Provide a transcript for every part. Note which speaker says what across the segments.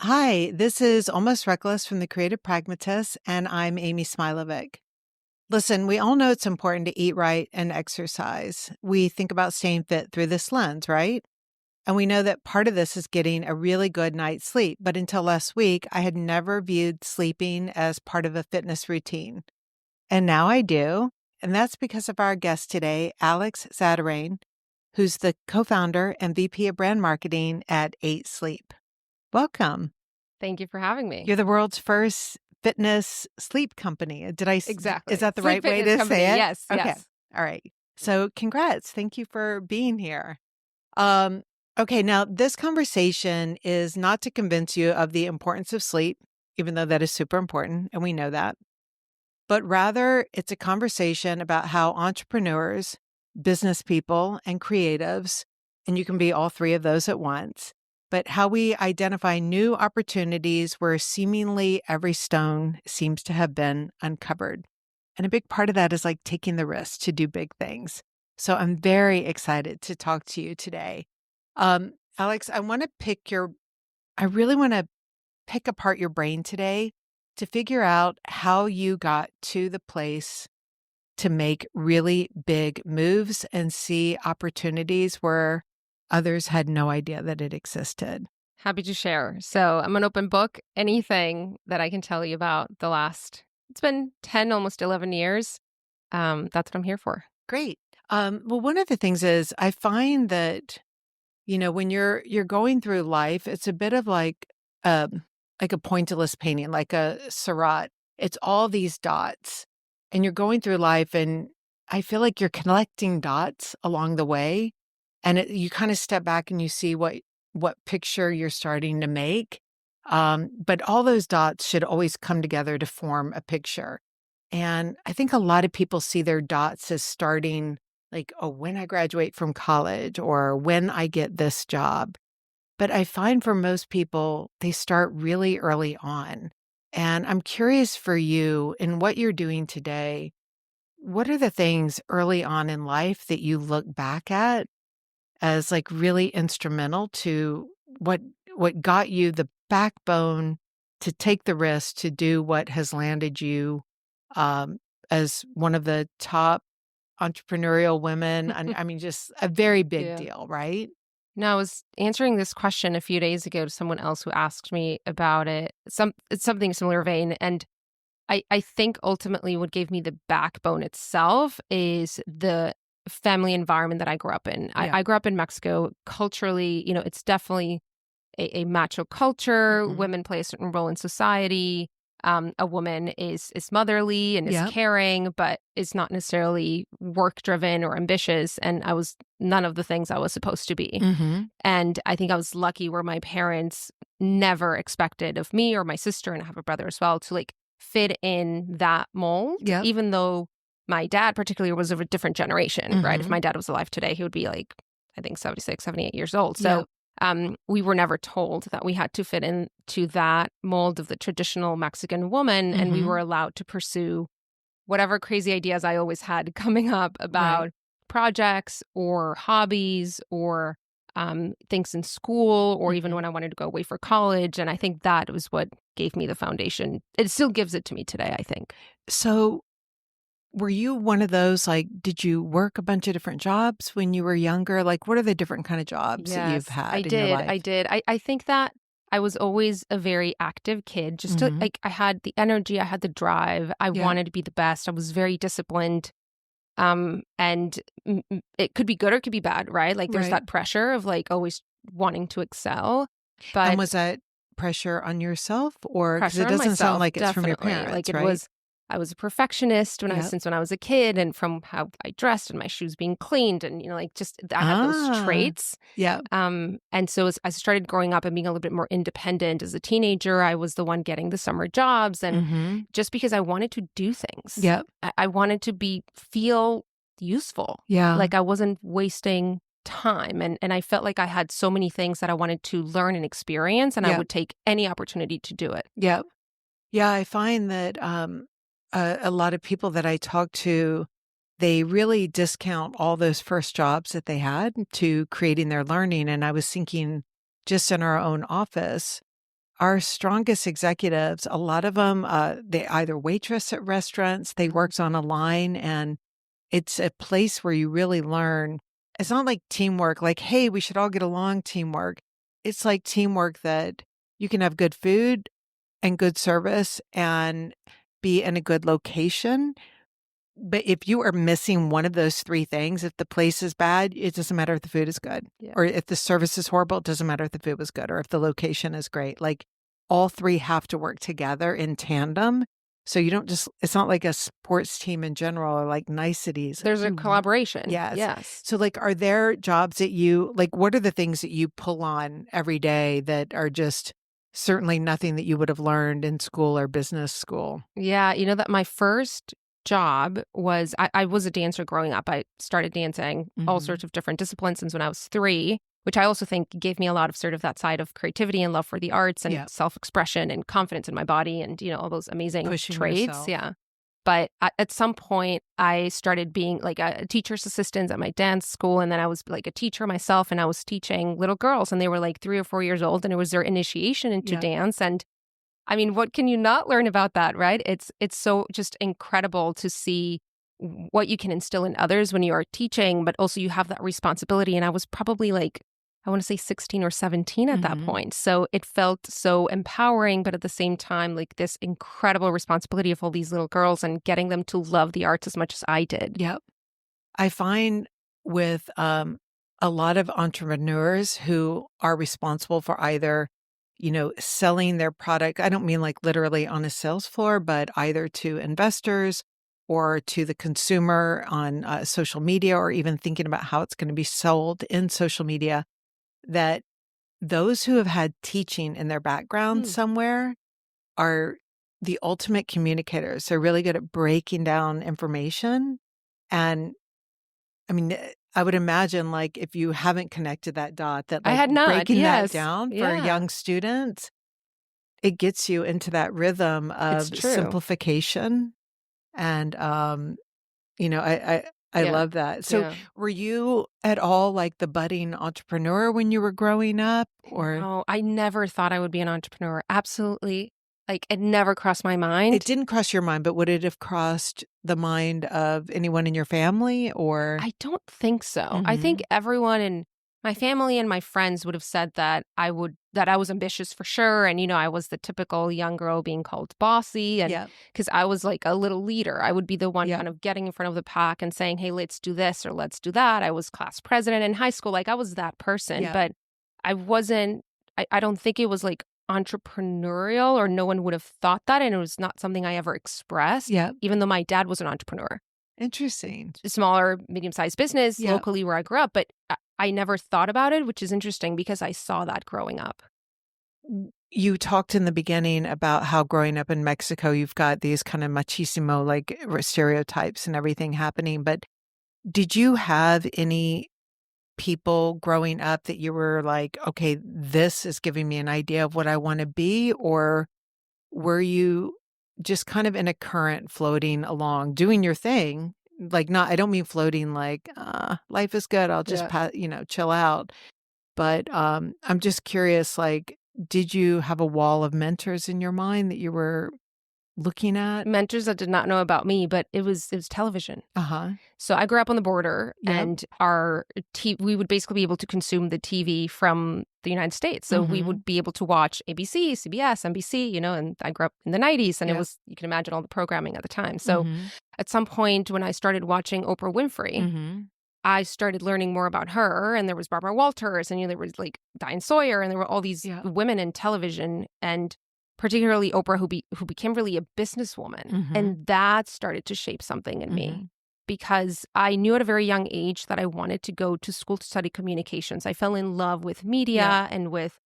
Speaker 1: Hi, this is Almost Reckless from the Creative Pragmatist, and I'm Amy Smilovic. Listen, we all know it's important to eat right and exercise. We think about staying fit through this lens, right? And we know that part of this is getting a really good night's sleep. But until last week, I had never viewed sleeping as part of a fitness routine. And now I do. And that's because of our guest today, Alex Zatarain, who's the co founder and VP of brand marketing at 8 Sleep. Welcome.
Speaker 2: Thank you for having me.
Speaker 1: You're the world's first fitness sleep company.
Speaker 2: Exactly.
Speaker 1: Is that the
Speaker 2: Sleep
Speaker 1: right way
Speaker 2: fitness
Speaker 1: to
Speaker 2: company.
Speaker 1: say it?
Speaker 2: Yes,
Speaker 1: Okay.
Speaker 2: yes.
Speaker 1: All right. So congrats. Thank you for being here. Okay, now this conversation is not to convince you of the importance of sleep, even though that is super important, and we know that, but rather it's a conversation about how entrepreneurs, business people, and creatives, and you can be all three of those at once, but how we identify new opportunities where seemingly every stone seems to have been uncovered. And a big part of that is like taking the risk to do big things. So I'm very excited to talk to you today. Alex, I really want to pick apart your brain today to figure out how you got to the place to make really big moves and see opportunities where others had no idea that it existed.
Speaker 2: Happy to share. So I'm an open book. Anything that I can tell you about it's been 10, almost 11 years. That's what I'm here for.
Speaker 1: Great. Well, one of the things is I find that, when you're going through life, it's a bit of like a pointillist painting, like a Seurat. It's all these dots, and you're going through life, and I feel like you're collecting dots along the way, and you kind of step back and you see what picture you're starting to make. But all those dots should always come together to form a picture. And I think a lot of people see their dots as starting like, oh, when I graduate from college or when I get this job. But I find for most people, they start really early on. And I'm curious for you in what you're doing today. What are the things early on in life that you look back at as like really instrumental to what got you the backbone to take the risk to do what has landed you um, as one of the top entrepreneurial women? I mean, just a very big
Speaker 2: Yeah.
Speaker 1: deal, right?
Speaker 2: Now, I was answering this question a few days ago to someone else who asked me about it. It's something similar vein. And I think ultimately what gave me the backbone itself is the family environment that I grew up in.
Speaker 1: Yeah.
Speaker 2: I grew up in Mexico. Culturally, it's definitely a macho culture.
Speaker 1: Mhm.
Speaker 2: Women play a certain role in society. A woman is motherly and is
Speaker 1: Yep.
Speaker 2: caring, but is not necessarily work driven or ambitious. And I was none of the things I was supposed to be.
Speaker 1: Mhm.
Speaker 2: And I think I was lucky where my parents never expected of me or my sister, and I have a brother as well, to like fit in that mold,
Speaker 1: Yep.
Speaker 2: even though my dad particularly was of a different generation, right? If
Speaker 1: Mhm.
Speaker 2: my dad was alive today, he would be like, I think 76, 78 years old.
Speaker 1: Yep.
Speaker 2: So we were never told that we had to fit into that mold of the traditional Mexican woman, and we
Speaker 1: Mhm.
Speaker 2: were allowed to pursue whatever crazy ideas I always had coming up about
Speaker 1: Right.
Speaker 2: projects or hobbies or things in school, or even
Speaker 1: Mhm.
Speaker 2: when I wanted to go away for college. And I think that was what gave me the foundation. It still gives it to me today, I think.
Speaker 1: So, were you one of those, like, did you work a bunch of different jobs when you were younger? Like, what are the different kind of jobs that you've
Speaker 2: Yes, I
Speaker 1: had in your
Speaker 2: did.
Speaker 1: life?
Speaker 2: I did. I think that I was always a very active kid.
Speaker 1: Mhm.
Speaker 2: Like, I had the energy, I had the drive. I
Speaker 1: Yep.
Speaker 2: wanted to be the best. I was very disciplined. And it could be good or it could be bad, right? Like there's
Speaker 1: Right.
Speaker 2: that pressure of like always wanting to excel,
Speaker 1: And
Speaker 2: but
Speaker 1: was that pressure on yourself or because
Speaker 2: pressure
Speaker 1: it
Speaker 2: on
Speaker 1: doesn't sound
Speaker 2: myself,
Speaker 1: like it's from your
Speaker 2: definitely. Like
Speaker 1: parents,
Speaker 2: it
Speaker 1: right?
Speaker 2: was, I was a perfectionist
Speaker 1: Yep.
Speaker 2: since when I was a kid, and from how I dressed and my shoes being cleaned, and like just I had those
Speaker 1: Ah.
Speaker 2: traits.
Speaker 1: Yep.
Speaker 2: And so as I started growing up and being a little bit more independent as a teenager, I was the one getting the summer jobs, and
Speaker 1: Mhm.
Speaker 2: just because I wanted to do things,
Speaker 1: Yep.
Speaker 2: I wanted to feel useful.
Speaker 1: Yeah.
Speaker 2: Like I wasn't wasting time, and I felt like I had so many things that I wanted to learn and experience, and I
Speaker 1: Yep.
Speaker 2: would take any opportunity to do it.
Speaker 1: Yep. Yeah, I find that a lot of people that I talk to, they really discount all those first jobs that they had to creating their learning. And I was thinking just in our own office, our strongest executives, a lot of them, they either waitress at restaurants, they works on a line, and it's a place where you really learn. It's not like teamwork, like, "Hey, we should all get along," teamwork. It's like teamwork that you can have good food and good service and be in a good location, but if you are missing one of those 3 things, if the place is bad, it doesn't matter if the food is good,
Speaker 2: Yeah.
Speaker 1: or if the service is horrible, it doesn't matter if the food was good or if the location is great. Like, all 3 have to work together in tandem, so you don't just it's not like a sports team in general or like niceties.
Speaker 2: There's a
Speaker 1: You
Speaker 2: collaboration.
Speaker 1: Yes.
Speaker 2: Yes.
Speaker 1: So, like, are there jobs that you like, what are the things that you pull on every day that are just certainly nothing that you would have learned in school or business school?
Speaker 2: Yeah, you know that my first job was I was a dancer growing up. I started dancing all
Speaker 1: Mhm.
Speaker 2: sorts of different disciplines since when I was 3, which I also think gave me a lot of sort of that side of creativity and love for the arts and
Speaker 1: Yeah.
Speaker 2: self-expression and confidence in my body and, all those amazing
Speaker 1: Pushing
Speaker 2: traits.
Speaker 1: yourself.
Speaker 2: Yeah. But at some point, I started being like a teacher's assistant at my dance school. And then I was like a teacher myself, and I was teaching little girls, and they were like 3 or 4 years old, and it was their initiation into
Speaker 1: Yeah.
Speaker 2: dance. And I mean, what can you not learn about that, right? It's so just incredible to see what you can instill in others when you are teaching, but also you have that responsibility. And I was probably like, I want to say 16 or 17 at that
Speaker 1: Mhm.
Speaker 2: point. So it felt so empowering, but at the same time, like this incredible responsibility of all these little girls and getting them to love the arts as much as I did.
Speaker 1: Yep. I find with, a lot of entrepreneurs who are responsible for either, selling their product. I don't mean like literally on a sales floor, but either to investors or to the consumer on, social media, or even thinking about how it's gonna be sold in social media, that those who have had teaching in their background
Speaker 2: Hmm.
Speaker 1: somewhere are the ultimate communicators. They're really good at breaking down information, and I mean, I would imagine, like, if you haven't connected that dot, that,
Speaker 2: I
Speaker 1: like,
Speaker 2: had not.
Speaker 1: breaking that
Speaker 2: Yes.
Speaker 1: down for
Speaker 2: Yeah.
Speaker 1: young students, it gets you into that rhythm
Speaker 2: It's
Speaker 1: of
Speaker 2: true.
Speaker 1: simplification, and, I
Speaker 2: Yeah.
Speaker 1: love that. So,
Speaker 2: Yeah.
Speaker 1: were you at all like the budding entrepreneur when you were growing up, or
Speaker 2: No, I never thought I would be an entrepreneur. Absolutely. Like it never crossed my
Speaker 1: it
Speaker 2: mind.
Speaker 1: didn't cross your mind, but would it have crossed the mind of anyone in your family, or
Speaker 2: I don't think so. I think
Speaker 1: Mhm.
Speaker 2: everyone in my family and my friends would have said that I was ambitious for sure, and I was the typical young girl being called bossy, and
Speaker 1: Yep,
Speaker 2: cuz I was like a little leader. I would be the one
Speaker 1: yep,
Speaker 2: kind of getting in front of the pack and saying, "Hey, let's do this or let's do that." I was class president in high school. Like I was that person,
Speaker 1: yep,
Speaker 2: but I wasn't I don't think it was like entrepreneurial, or no one would have thought that, and it was not something I ever expressed
Speaker 1: yep.
Speaker 2: even though my dad was an entrepreneur,
Speaker 1: Interesting.
Speaker 2: smaller, medium-sized business
Speaker 1: Yep.
Speaker 2: locally where I grew up, but I never thought about it, which is interesting because I saw that growing up.
Speaker 1: You talked in the beginning about how growing up in Mexico, you've got these kind of machismo, like stereotypes and everything happening. But did you have any people growing up that you were like, okay, this is giving me an idea of what I want to be? Or were you just kind of in a current floating along, doing your thing? Like, not, I don't mean floating like, life is good. I'll just,
Speaker 2: Yeah.
Speaker 1: chill out. But, I'm just curious, like, did you have a wall of mentors in your mind that you were looking at?
Speaker 2: Mentors that did not know about me, but it was television.
Speaker 1: Uh-huh.
Speaker 2: So I grew up on the border,
Speaker 1: Yep.
Speaker 2: and we would basically be able to consume the TV from the United States. So we
Speaker 1: Mhm.
Speaker 2: would be able to watch ABC, CBS, NBC, and I grew up in the 90s, and it
Speaker 1: Yep.
Speaker 2: was, you can imagine all the programming at the time. So
Speaker 1: Mhm.
Speaker 2: at some point when I started watching Oprah Winfrey,
Speaker 1: Mhm.
Speaker 2: I started learning more about her, and there was Barbara Walters, and there was like Diane Sawyer, and there were all these
Speaker 1: Yep.
Speaker 2: women in television, and particularly Oprah, who became really a businesswoman,
Speaker 1: Mhm.
Speaker 2: and that started to shape something in me
Speaker 1: Mhm.
Speaker 2: because I knew at a very young age that I wanted to go to school to study communications. I fell in love with
Speaker 1: Yep.
Speaker 2: media and with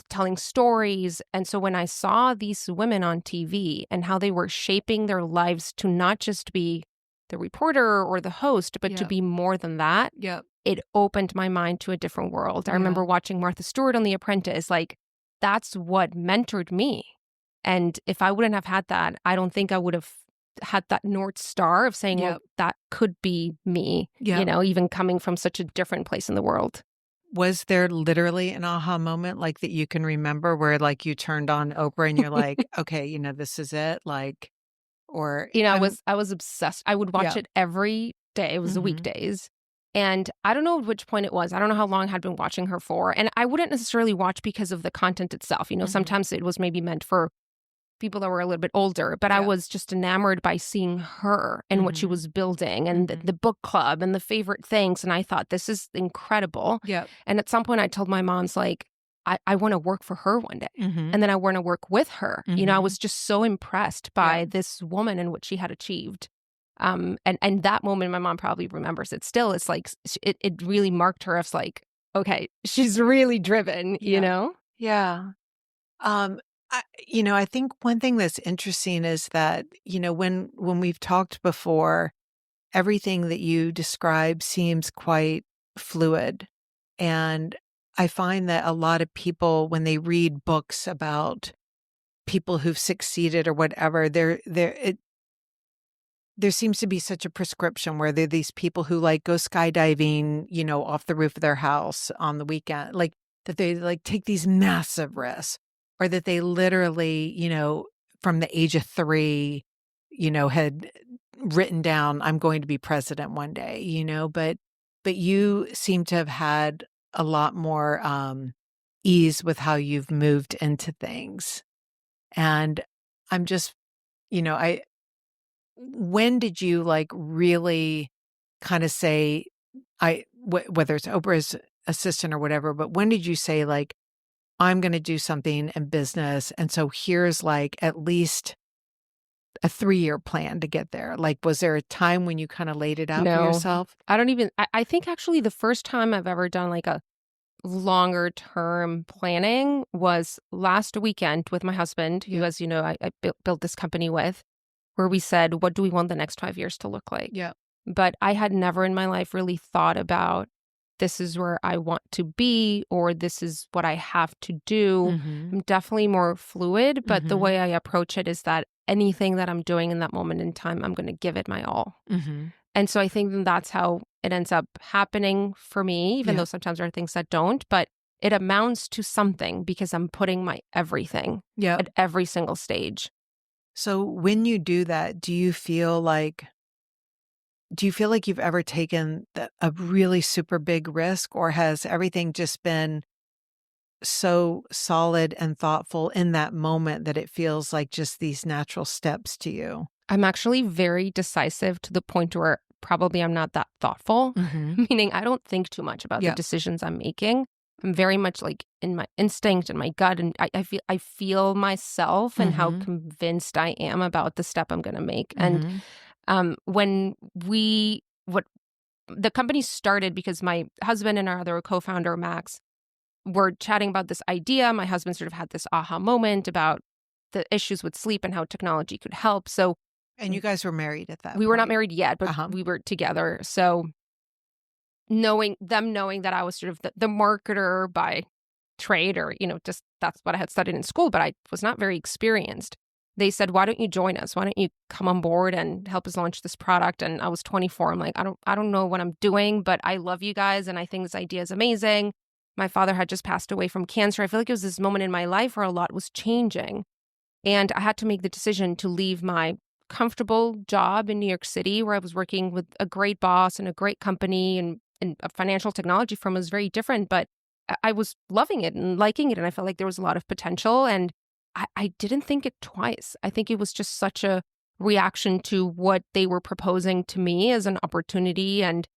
Speaker 2: telling stories, and so when I saw these women on TV and how they were shaping their lives to not just be the reporter or the host, but to
Speaker 1: Yep.
Speaker 2: be more than that,
Speaker 1: Yep.
Speaker 2: it opened my mind to a different world. I
Speaker 1: Yeah.
Speaker 2: remember watching Martha Stewart on The Apprentice. Like, that's what mentored me. And if I wouldn't have had that, I don't think I would have had that North Star of saying, well,
Speaker 1: Yep.
Speaker 2: that could be me,
Speaker 1: Yep.
Speaker 2: even coming from such a different place in the world.
Speaker 1: Was there literally an aha moment, like, that you can remember where, like, you turned on Oprah and you're like, "Okay, this is it," like, or
Speaker 2: You know,
Speaker 1: I'm
Speaker 2: I was obsessed. I would watch
Speaker 1: yeah.
Speaker 2: it every day. It was the
Speaker 1: Mhm,
Speaker 2: weekdays. And I don't know which point it was. I don't know how long I had been watching her for. And I wouldn't necessarily watch because of the content itself. You know,
Speaker 1: mhm,
Speaker 2: sometimes it was maybe meant for people that were a little bit older, but I
Speaker 1: yeah,
Speaker 2: was just enamored by seeing her and what she
Speaker 1: mhm,
Speaker 2: was building and
Speaker 1: mhm,
Speaker 2: the book club and the favorite things. And I thought, this is incredible.
Speaker 1: yep,
Speaker 2: And at some point, I told my mom's, like, I want to work for her one day.
Speaker 1: mhm,
Speaker 2: And then I want to work with her. You know, I
Speaker 1: mhm,
Speaker 2: was just so impressed
Speaker 1: yep,
Speaker 2: by this woman and what she had achieved. And that moment, my mom probably remembers it still. It's like it really marked her as like, okay, she's really driven, you
Speaker 1: yeah,
Speaker 2: know?
Speaker 1: yeah. Um, I think one thing that's interesting is that, when we've talked before, everything that you describe seems quite fluid. And I find that a lot of people, when they read books about people who've succeeded or whatever, there seems to be such a prescription where there are these people who, like, go skydiving, off the roof of their house on the weekend, like, that they, like, take these massive risks, or that they literally, from the age of 3, had written down, "I'm going to be president one day," but you seem to have had a lot more, ease with how you've moved into things, and I'm just I when did you, like, really kinda say, whether it's Oprah's assistant or whatever, but when did you say, like, "I'm gonna do something in business, and so here's, like, at least a 3-year plan to get there?" Like, was there a time when you kinda laid it out for
Speaker 2: No,
Speaker 1: yourself?
Speaker 2: I don't even, I think actually the first time I've ever done like a longer term planning was last weekend with my husband, who,
Speaker 1: Yeah,
Speaker 2: as you know, I built this company with, where we said, what do we want the next 5 years to look like?
Speaker 1: yeah,
Speaker 2: But I had never in my life really thought about, this is where I want to be, or this is what I have to do.
Speaker 1: mhm,
Speaker 2: I'm definitely more fluid, but the
Speaker 1: mhm,
Speaker 2: way I approach it is that anything that I'm doing in that moment in time, I'm going to give it my all.
Speaker 1: mhm,
Speaker 2: And so I think that that's how it ends up happening for me, even
Speaker 1: yeah,
Speaker 2: though sometimes there are things that don't, but it amounts to something because I'm putting my everything
Speaker 1: yep.
Speaker 2: at every single stage.
Speaker 1: So when you do that, do you feel like you've ever taken a really super big risk, or has everything just been so solid and thoughtful in that moment that it feels like just these natural steps to you?
Speaker 2: I'm actually very decisive to the point where probably I'm not that thoughtful,
Speaker 1: Mhm.
Speaker 2: meaning I don't think too much about the
Speaker 1: Yep.
Speaker 2: decisions I'm making. I'm very much like in my instinct and my gut, and I feel myself and how
Speaker 1: Mhm.
Speaker 2: convinced I am about the step I'm going to make. And
Speaker 1: Mhm.
Speaker 2: when we what the company started because my husband and our other co-founder Max were chatting about this idea. My husband sort of had this aha moment about the issues with sleep and how technology could help. So
Speaker 1: And you guys were married at that
Speaker 2: we were not
Speaker 1: point?
Speaker 2: married yet, but
Speaker 1: Uh-huh.
Speaker 2: we were together. So knowing that I was sort of the marketer by trade, or, just that's what I had studied in school, but I was not very experienced. They said, "Why don't you join us? Why don't you come on board and help us launch this product?" And I was 24. I'm like, I don't know what I'm doing, but I love you guys and I think this idea is amazing. My father had just passed away from cancer. I feel like it was this moment in my life where a lot was changing. And I had to make the decision to leave my comfortable job in New York City, where I was working with a great boss and a great company, and a financial technology firm was very different, but I was loving it and liking it. And I felt like there was a lot of potential. And I didn't think it twice. I think it was just such a reaction to what they were proposing to me as an opportunity. And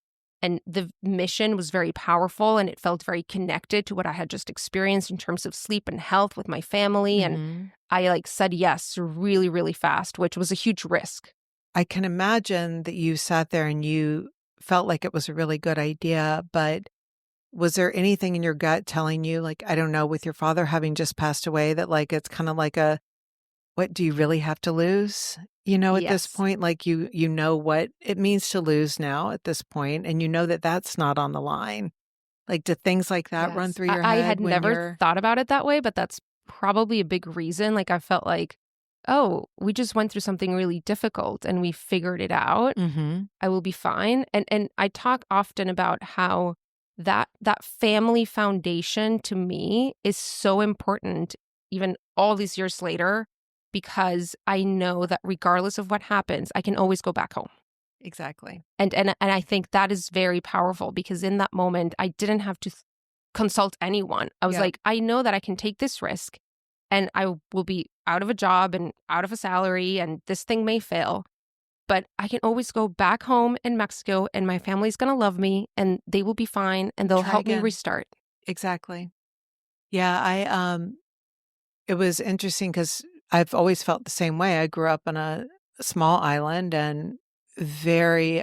Speaker 2: the mission was very powerful and it felt very connected to what I had just experienced in terms of sleep and health with my family. And
Speaker 1: Mhm.
Speaker 2: I like said yes really, really fast, which was a huge risk.
Speaker 1: I can imagine that you sat there and you felt like it was a really good idea, but was there anything in your gut telling you, like, I don't know, with your father having just passed away, that, like, it's kinda like a, "What do you really have to lose?" At this
Speaker 2: Yes.
Speaker 1: point, like, you know what it means to lose now at this point, and you know that that's not on the line. Like, do things like that run
Speaker 2: Yes.
Speaker 1: through your
Speaker 2: I had
Speaker 1: head when
Speaker 2: never
Speaker 1: you're
Speaker 2: thought about it that way, but that's probably a big reason. Like I felt like, oh, we just went through something really difficult and we figured it out.
Speaker 1: Mhm.
Speaker 2: I will be fine. And I talk often about how that family foundation to me is so important, even all these years later, because I know that regardless of what happens, I can always go back home.
Speaker 1: Exactly.
Speaker 2: And I think that is very powerful, because in that moment, I didn't have to consult anyone. I was
Speaker 1: Yeah.
Speaker 2: like, I know that I can take this risk, and I will be out of a job and out of a salary, and this thing may fail, but I can always go back home in Mexico, and my family's going to love me, and they will be fine, and they'll
Speaker 1: Try
Speaker 2: help me
Speaker 1: again.
Speaker 2: restart.
Speaker 1: Exactly. Yeah, it was interesting because I've always felt the same way. I grew up on a small island and very,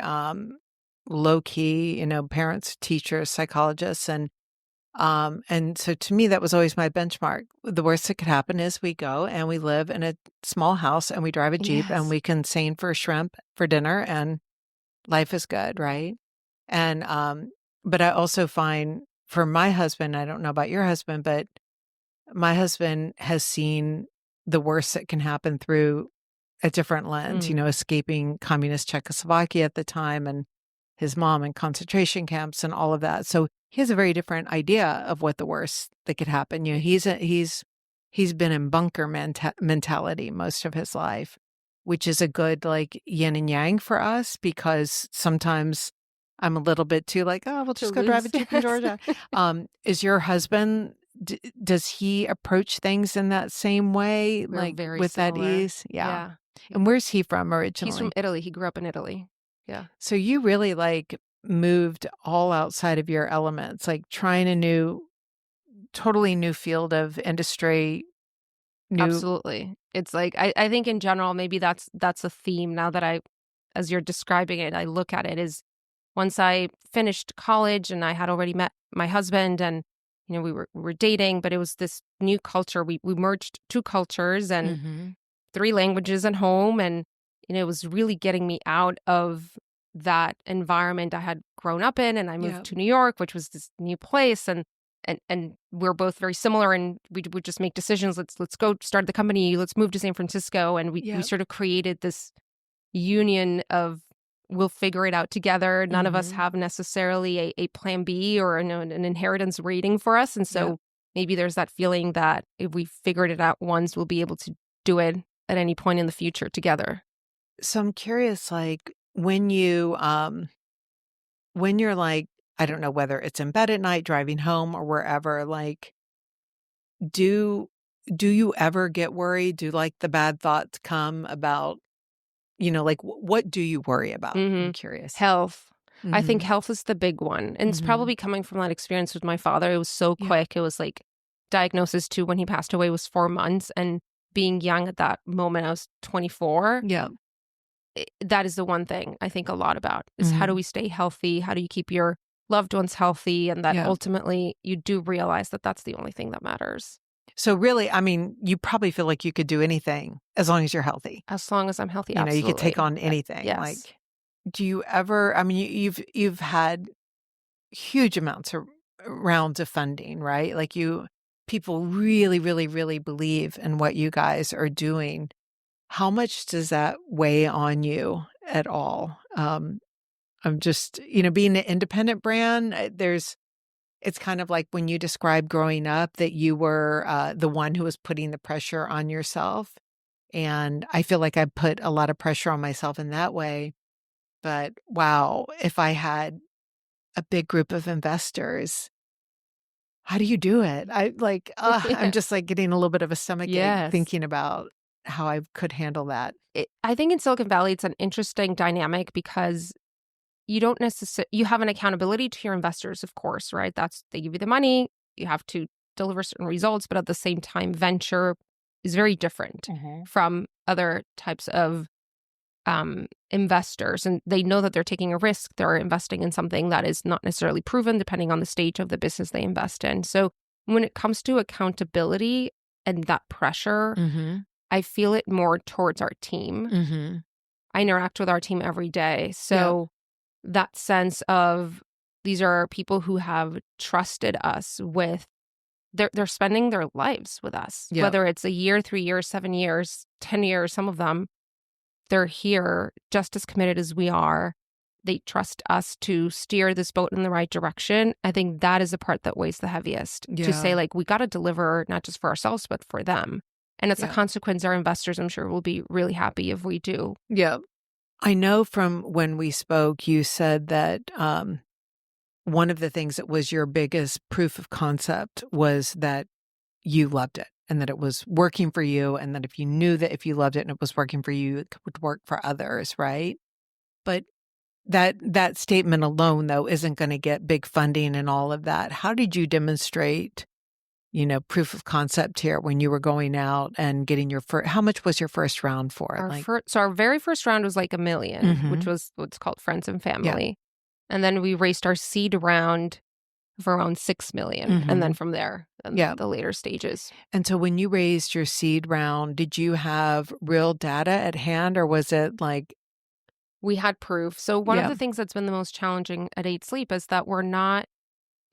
Speaker 1: low key, parents, teachers, psychologists, and so to me, that was always my benchmark. The worst that could happen is we go and we live in a small house and we drive a Jeep and
Speaker 2: Yes.
Speaker 1: we can seine for shrimp for dinner and life is good, right? And, but I also find for my husband, I don't know about your husband, but my husband has seen the worst that can happen through a different lens,
Speaker 2: Mm.
Speaker 1: escaping communist Czechoslovakia at the time and his mom in concentration camps and all of that. So he has a very different idea of what the worst that could happen. He's been in bunker mentality most of his life, which is a good like yin and yang for us because sometimes I'm a little bit too like, oh, we'll
Speaker 2: To
Speaker 1: just go drive
Speaker 2: loose.
Speaker 1: a Jeep in
Speaker 2: Yes.
Speaker 1: Georgia. Is your husband does he approach things in that same way,
Speaker 2: We're
Speaker 1: like,
Speaker 2: very
Speaker 1: with that
Speaker 2: similar.
Speaker 1: ease? Yeah.
Speaker 2: Yeah.
Speaker 1: And where's he from
Speaker 2: He's from
Speaker 1: originally?
Speaker 2: Italy. He grew up in Italy. Yeah.
Speaker 1: So you really, like, moved all outside of your elements, like, trying a totally new field of industry, new.
Speaker 2: Absolutely. It's like I think in general, maybe that's a theme now that as you're describing it, I look at it is once I finished college and I had already met my husband, and we were dating, but it was this new culture. We merged two cultures and
Speaker 1: Mhm.
Speaker 2: three languages at home, and it was really getting me out of that environment I had grown up in, and I moved
Speaker 1: Yep.
Speaker 2: to New York, which was this new place, and we're both very similar, and we would just make decisions. Let's go start the company. Let's move to San Francisco, and we
Speaker 1: Yep.
Speaker 2: sort of created this union of we'll figure it out together. None of us
Speaker 1: Mhm.
Speaker 2: have necessarily a plan B or an inheritance rating for us, and
Speaker 1: Yep.
Speaker 2: so maybe there's that feeling that if we figured it out once, we'll be able to do it at any point in the future together.
Speaker 1: So I'm curious, like, when you're, like, I don't know whether it's in bed at night, driving home, or wherever, like, do do you ever get worried? Do, like, the bad thoughts come about, like, what do you worry about? I'm
Speaker 2: Mhm.
Speaker 1: curious.
Speaker 2: Health. I think
Speaker 1: Mhm.
Speaker 2: health is the big one, and it's
Speaker 1: Mhm.
Speaker 2: probably coming from that experience with my father. It was so
Speaker 1: Yeah.
Speaker 2: quick. It was like diagnosis to when he passed away was 4 months, and being young at that moment, I was 24.
Speaker 1: Yeah.
Speaker 2: That is the one thing I think a lot about is how do
Speaker 1: Mhm.
Speaker 2: we stay healthy? How do you keep your loved ones healthy? And that
Speaker 1: Yeah.
Speaker 2: ultimately you do realize that that's the only thing that matters.
Speaker 1: So really, I mean, you probably feel like you could do anything as long as you're healthy.
Speaker 2: As long as I'm healthy,
Speaker 1: You could take
Speaker 2: absolutely.
Speaker 1: on anything.
Speaker 2: Yes.
Speaker 1: Like, do you ever I mean, you've had huge amounts of rounds of funding, right? Like people really, really, really believe in what you guys are doing. How much does that weigh on you at all? I'm just, being an independent brand, it's kind of like when you described growing up that you were the one who was putting the pressure on yourself. And I feel like I put a lot of pressure on myself in that way. But wow, if I had a big group of investors, how do you do it? I'm
Speaker 2: Yeah.
Speaker 1: just like getting a little bit of a stomachache
Speaker 2: Yes.
Speaker 1: thinking about how I could handle that.
Speaker 2: I think in Silicon Valley, it's an interesting dynamic because you don't necessarily, you have an accountability to your investors, of course, right? They give you the money, you have to deliver certain results, but at the same time, venture is very different
Speaker 1: Mhm.
Speaker 2: from other types of investors, and they know that they're taking a risk. They're investing in something that is not necessarily proven, depending on the stage of the business they invest in. So when it comes to accountability and that pressure,
Speaker 1: Mhm.
Speaker 2: I feel it more towards our team.
Speaker 1: Mhm.
Speaker 2: I interact with our team every day.
Speaker 1: Yep.
Speaker 2: So that sense of these are people who have trusted us with they're spending their lives with us,
Speaker 1: Yep.
Speaker 2: whether it's a year, 3 years, 7 years, 10 years, some of them, they're here just as committed as we are. they trust us to steer this boat in the right direction. I think that is the part that weighs the heaviest, to say,
Speaker 1: Yeah.
Speaker 2: like, we got to deliver not just for ourselves, but for them. And as a
Speaker 1: Yeah.
Speaker 2: consequence, our investors, I'm sure, will be really happy if we do.
Speaker 1: Yeah. I know from when we spoke, you said that one of the things that was your biggest proof of concept was that you loved it and that it was working for you, and that if you knew that if you loved it and it was working for you, it would work for others, right? But that statement alone, though, isn't going to get big funding and all of that. How did you demonstrate, proof of concept here when you were going out and getting your first? How much was your first round for it?
Speaker 2: Our very first round was like $1 million, which
Speaker 1: Mhm.
Speaker 2: was what's called friends and
Speaker 1: Yeah.
Speaker 2: family. And then we raised our seed round for around 6 million. And then
Speaker 1: Mhm.
Speaker 2: from there,
Speaker 1: Yeah.
Speaker 2: the later stages.
Speaker 1: And so when you raised your seed round, did you have real data at hand, or was it like?
Speaker 2: We had proof. So one of
Speaker 1: Yeah.
Speaker 2: the things that's been the most challenging at 8 Sleep is that we're not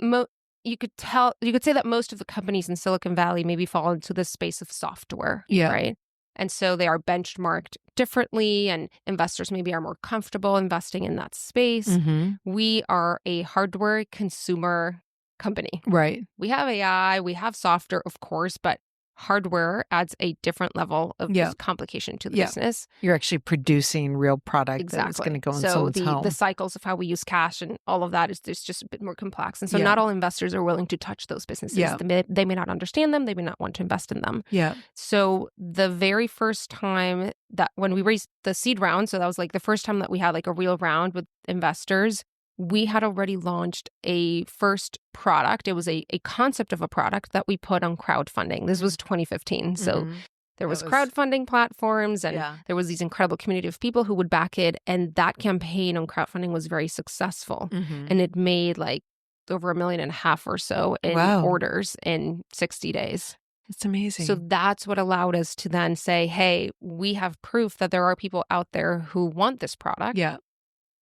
Speaker 2: mo- you could say that most of the companies in Silicon Valley maybe fall into this space of software,
Speaker 1: Yeah.
Speaker 2: right? And so they are benchmarked differently, and investors maybe are more comfortable investing in that space.
Speaker 1: Mhm.
Speaker 2: We are a hardware consumer company.
Speaker 1: Right.
Speaker 2: We have AI, we have software, of course, but hardware adds a different level of
Speaker 1: Yeah.
Speaker 2: just complication to the
Speaker 1: Yeah.
Speaker 2: business.
Speaker 1: You're actually producing real product that is gonna
Speaker 2: Exactly.
Speaker 1: go in
Speaker 2: So
Speaker 1: someone's
Speaker 2: the
Speaker 1: home.
Speaker 2: cycles of how we use cash and all of that is just a bit more complex. And so
Speaker 1: Yeah.
Speaker 2: not all investors are willing to touch those businesses.
Speaker 1: Yeah.
Speaker 2: They may not understand them, they may not want to invest in them.
Speaker 1: Yeah.
Speaker 2: So the very first time that when we raised the seed round, so that was like the first time that we had like a real round with investors, we had already launched a first product. It was a concept of a product that we put on crowdfunding. This was 2015. So
Speaker 1: Mhm.
Speaker 2: there
Speaker 1: That
Speaker 2: was
Speaker 1: was
Speaker 2: crowdfunding platforms, and
Speaker 1: Yeah.
Speaker 2: there was these incredible community of people who would back it. And that campaign on crowdfunding was very successful.
Speaker 1: Mhm.
Speaker 2: And it made like over 1.5 million or so in
Speaker 1: Wow.
Speaker 2: orders in 60 days.
Speaker 1: That's
Speaker 2: So
Speaker 1: amazing.
Speaker 2: that's what allowed us to then say, hey, we have proof that there are people out there who want this product.
Speaker 1: Yeah.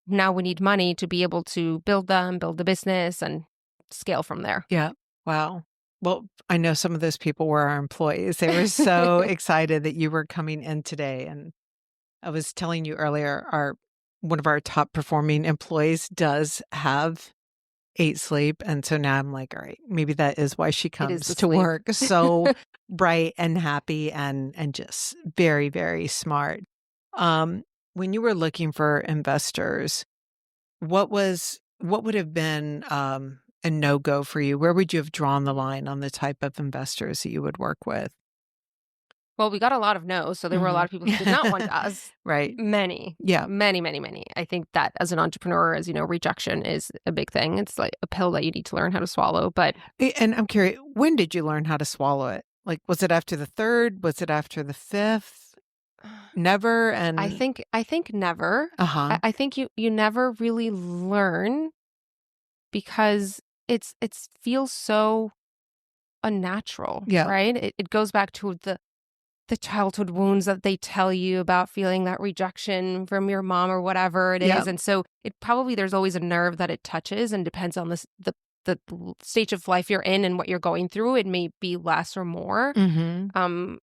Speaker 2: Now we need money to be able to build them, build the business, and scale from there.
Speaker 1: Yeah. Wow. Well, I know some of those people were our employees. They were so excited that you were coming in today. And I was telling you earlier, one of our top performing employees does have 8 sleep. And so now I'm like, all right, maybe that is why she
Speaker 2: It is
Speaker 1: comes
Speaker 2: the
Speaker 1: to
Speaker 2: sleep.
Speaker 1: work so bright and happy and just very, very smart. Um, when you were looking for investors, what would have been a no-go for you? Where would you have drawn the line on the type of investors that you would work with?
Speaker 2: Well, we got a lot of no's, so there were a lot
Speaker 1: Mhm.
Speaker 2: of people who did not want us.
Speaker 1: Right.
Speaker 2: Many,
Speaker 1: Yeah.
Speaker 2: many, many, many. I think that as an entrepreneur, as you know, rejection is a big thing. It's like a pill that you need to learn how to swallow. But
Speaker 1: And I'm curious, when did you learn how to swallow it? Like, was it after the 3rd? Was it after the 5th? Never? And
Speaker 2: I think never.
Speaker 1: uh-huh.
Speaker 2: I think you never really learn because it feels so unnatural,
Speaker 1: Yeah.
Speaker 2: right? It goes back to the childhood wounds that they tell you about feeling that rejection from your mom or whatever it
Speaker 1: Yeah.
Speaker 2: is. And so there's always a nerve that it touches, and depends on the stage of life you're in and what you're going through. It may be less or more.
Speaker 1: Mhm.
Speaker 2: Um,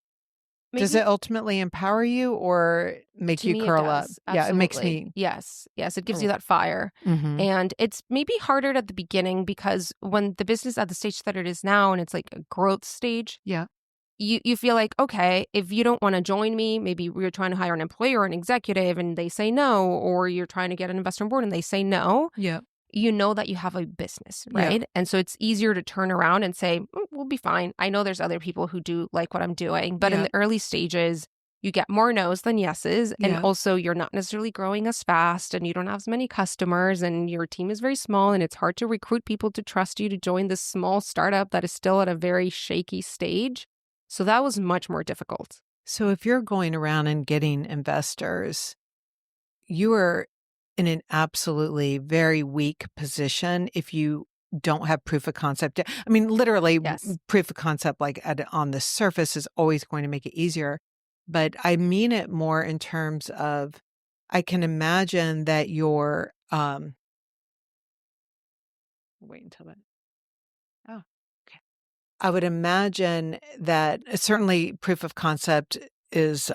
Speaker 1: Does
Speaker 2: maybe
Speaker 1: it ultimately empower you or make
Speaker 2: to
Speaker 1: you
Speaker 2: me it
Speaker 1: curl up?
Speaker 2: does.
Speaker 1: Yeah, it makes
Speaker 2: Absolutely.
Speaker 1: me
Speaker 2: Yes. Yes. It gives you
Speaker 1: oh,
Speaker 2: that fire.
Speaker 1: mhm.
Speaker 2: And it's maybe harder at the beginning because when the business at the stage that it is now and it's like a growth stage,
Speaker 1: Yeah.
Speaker 2: you feel like, okay, if you don't want to join me, maybe you're trying to hire an employee or an executive and they say no, or you're trying to get an investor on board and they say no,
Speaker 1: Yeah.
Speaker 2: you know that you have a business,
Speaker 1: Yeah.
Speaker 2: right? And so it's easier to turn around and say, we'll be fine. I know there's other people who do like what I'm doing. But in
Speaker 1: Yeah.
Speaker 2: the early stages, you get more no's than yeses. And
Speaker 1: Yeah.
Speaker 2: also, you're not necessarily growing as fast and you don't have as many customers and your team is very small. And it's hard to recruit people to trust you to join this small startup that is still at a very shaky stage. So that was much more difficult.
Speaker 1: So if you're going around and getting investors, you are in an absolutely very weak position if you don't have proof of concept. I mean, literally,
Speaker 2: Yes.
Speaker 1: proof of concept, like on the surface, is always going to make it easier. But I mean it more in terms of, I can imagine that wait until then. Oh, okay. I would imagine that certainly proof of concept is